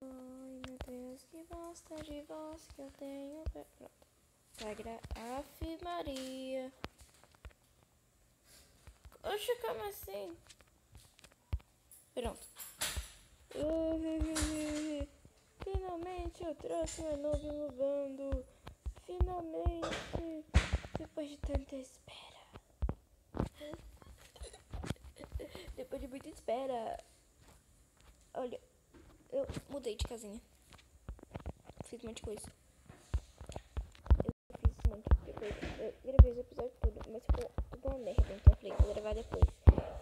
Ai, meu Deus, que bosta de voz que eu tenho. Pronto. Ave Maria. Oxe, como assim? Pronto. Finalmente eu trouxe uma nuvem no bando. Finalmente. Depois de tanta espera. Depois de muita espera. Olha, eu mudei de casinha. Fiz um monte de coisa. Eu fiz um monte de coisa. Eu gravei os episódios tudo, mas ficou tudo uma merda. Então eu falei que vou gravar depois.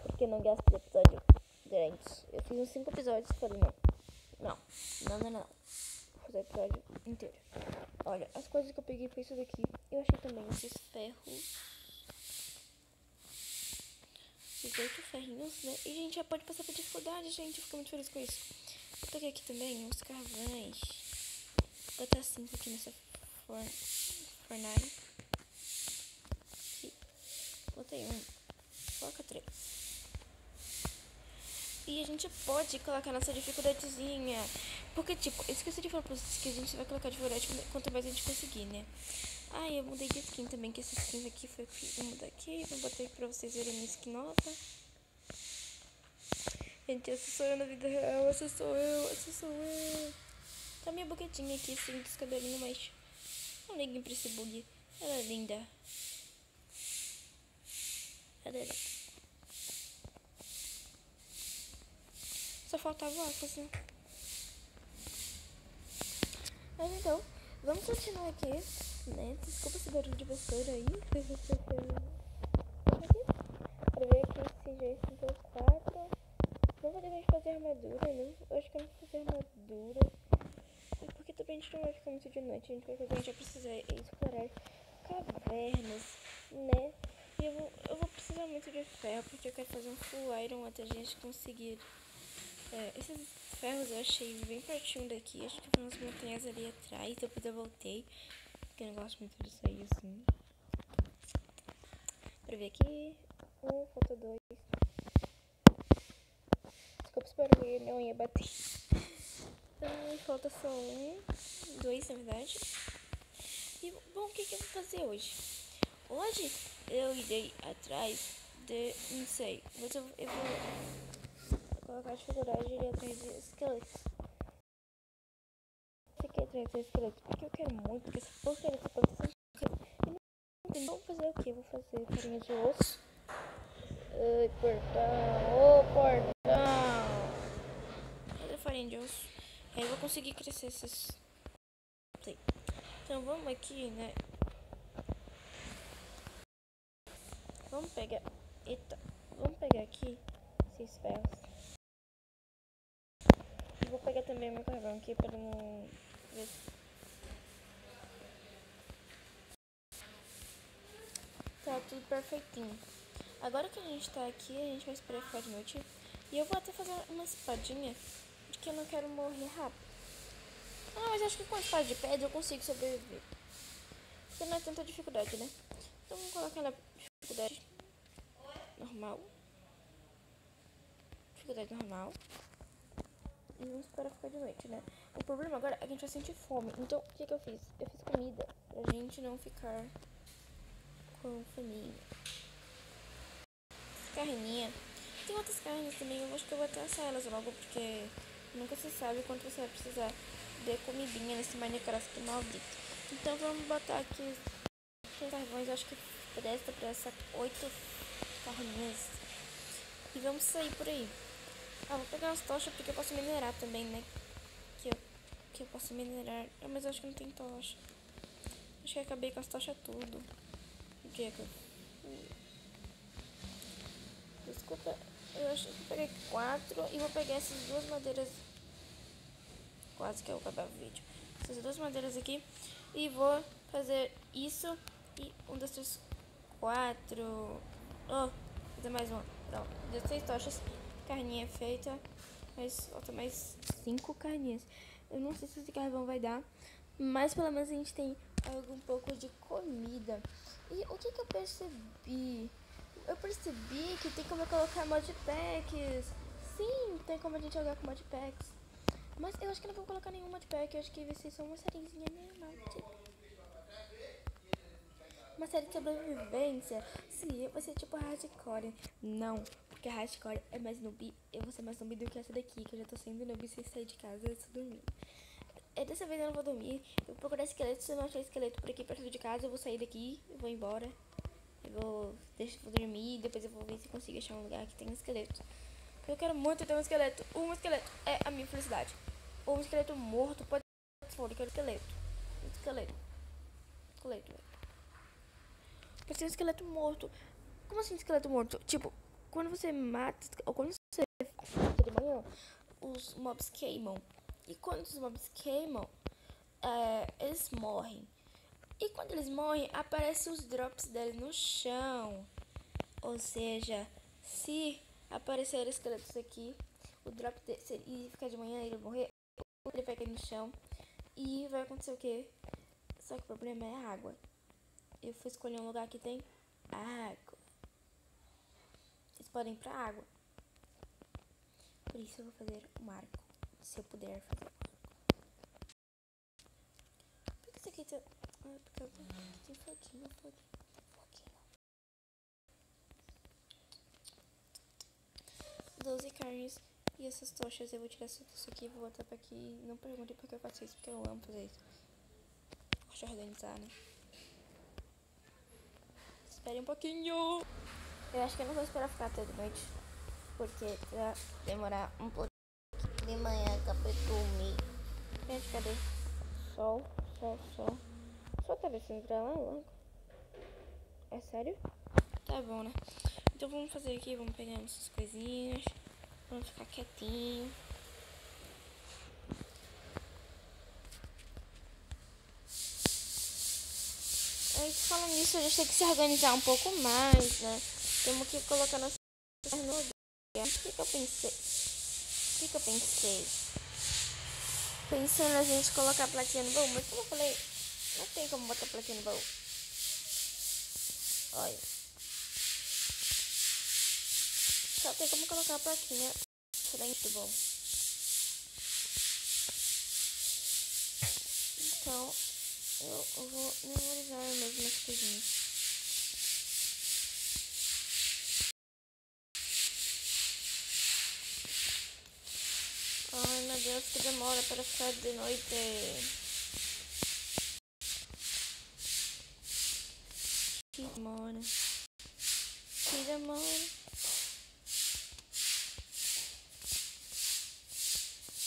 Porque eu não gasto de episódio grande. Eu fiz uns 5 episódios e falei, não. Vou fazer o episódio inteiro. Olha, as coisas que eu peguei foi isso daqui. Eu achei também esses ferros. Esses 8 ferrinhos, né? E, gente, já pode passar pra dificuldade, gente. Eu fico muito feliz com isso. Eu peguei aqui também uns carvões. Vou botar 5 aqui nessa fornalha. Aqui. Botei um. Coloca 3. E a gente pode colocar nossa dificuldadezinha. Porque, tipo, eu esqueci de falar pra vocês que a gente vai colocar dificuldade quanto mais a gente conseguir, né? Ah, eu mudei de skin também, que essas skins aqui foi que eu mudar aqui. Vou botar aqui pra vocês verem minha skin nova. Gente, essa sou eu na vida real, essa sou eu. Tá minha buguetinha aqui, assim, dos cabelinhos, mas não liguem pra esse bug. Ela é linda. Ela é linda. Só faltava óculos, né? Mas então, vamos continuar aqui, né? Desculpa esse barulho de vassoura aí. Pra ver aqui se já estou 4. Não vou deixar de fazer armadura, né? Eu acho que eu não vou fazer armadura. Porque também a gente não vai ficar muito de noite. A gente vai precisar explorar cavernas, né? E eu vou precisar muito de ferro, porque eu quero fazer um full iron até a gente conseguir. Esses ferros eu achei bem pertinho daqui. Acho que tem umas montanhas ali atrás. Depois eu voltei, porque eu não gosto muito de sair assim. Pra ver aqui. Falta 2. Desculpa se barulho, não ia bater. Falta só 2 na verdade. E bom, o que eu vou fazer hoje? Hoje eu irei atrás de. Não sei. Mas eu vou colocar a dificuldade ali atrás de esqueletos. Fiquei atrás de esqueletos porque eu quero muito. Porque essa porcaria dessa planta e não vou fazer o que? Vou fazer farinha de osso. Ai, portão. Portão. Fazer farinha de osso. Aí eu vou conseguir crescer esses. Então vamos aqui, né? Vamos pegar. Eita. Vamos pegar aqui esses ferros. E vou pegar também meu carvão aqui para não ver. Tá tudo perfeitinho. Agora que a gente tá aqui, a gente vai esperar ficar de noite. E eu vou até fazer uma espadinha, porque eu não quero morrer rápido. Ah, mas acho que com a espada de pedra eu consigo sobreviver. Porque não é tanta dificuldade, né? Então vamos colocar na dificuldade normal. Dificuldade normal. E vamos esperar ficar de noite, né? O problema agora é que a gente vai sentir fome. Então, o que eu fiz? Eu fiz comida pra gente não ficar com fominha. Carninha. Tem outras carnes também, eu acho que eu vou até assar elas logo, porque nunca se sabe quanto você vai precisar de comidinha nesse Minecraft maldito. Então vamos botar aqui os carvões, eu acho que presta pra essas 8 carninhas. E vamos sair por aí. Ah, vou pegar as tochas porque eu posso minerar também, né? Que eu posso minerar. Ah, mas eu acho que não tem tocha. Acho que eu acabei com as tochas tudo. Desculpa, eu acho que eu peguei 4 e vou pegar essas 2 madeiras. Quase que eu acabar o vídeo. Essas 2 madeiras aqui. E vou fazer isso. E 1, 2, 3, 4. Oh, fazer mais uma. Pronto, 16 tochas. Carninha feita. Mas falta mais 5 carninhas. Eu não sei se esse carvão vai dar. Mas pelo menos a gente tem um pouco de comida. E o que eu percebi? Eu percebi que tem como colocar modpacks. Sim, tem como a gente jogar com modpacks. Mas eu acho que eu não vou colocar nenhuma de pack. Eu acho que vai ser só uma sériezinha normal. Tipo. Uma série de sobrevivência. Sim, vai ser tipo hardcore. Não, porque hardcore é mais noob. Eu vou ser mais noob do que essa daqui, que eu já tô sendo noob sem sair de casa, eu tô dormindo. Dessa vez eu não vou dormir. Eu vou procurar esqueleto. Se eu não achar esqueleto por aqui perto de casa, eu vou sair daqui, eu vou embora. Vou dormir. Depois eu vou ver se consigo achar um lugar que tem um esqueleto. Eu quero muito ter um esqueleto. Um esqueleto é a minha felicidade. Ou um esqueleto morto, pode ser. Eu quero esqueleto. Esqueleto. Esqueleto. Pode ser um esqueleto morto. Como assim esqueleto morto? Tipo, quando você mata, ou quando você mata de manhã, os mobs queimam. E quando os mobs queimam, eles morrem. E quando eles morrem, aparecem os drops deles no chão. Ou seja, se aparecer esqueletos aqui, o drop dele, e ficar de manhã e ele morrer, ele vai cair no chão. E vai acontecer o quê? Só que o problema é a água. Eu fui escolher um lugar que tem água. Eles podem ir pra água. Por isso eu vou fazer um arco. Se eu puder fazer um arco. Por que isso aqui tem... porque aqui tem foguinho. 12 carnes e essas tochas. Eu vou tirar isso aqui e vou botar pra aqui. Não perguntem por que eu faço isso, porque eu amo fazer isso. Gosto de organizar, né? Espere um pouquinho. Eu acho que eu não vou esperar ficar até de noite, porque vai demorar um pouquinho de manhã pra dormir. Gente, cadê? Sol. Só tá descendo pra lá logo. É sério? Tá bom, né? Então vamos fazer aqui, vamos pegar nossas coisinhas. Vamos ficar quietinho. Falando nisso, a gente tem que se organizar um pouco mais, né? Temos que colocar nossas coisas no lugar. O que eu pensei? Pensei na gente colocar a plaquinha no baú, mas como eu falei, não tem como botar a plaquinha no baú. Olha. Só tem como colocar a plaquinha dentro do baú. Então, eu vou memorizar mesmo as coisinhas. Ai, meu Deus, que demora para ficar de noite. Que demora.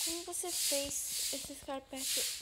Como você fez esses carpetes?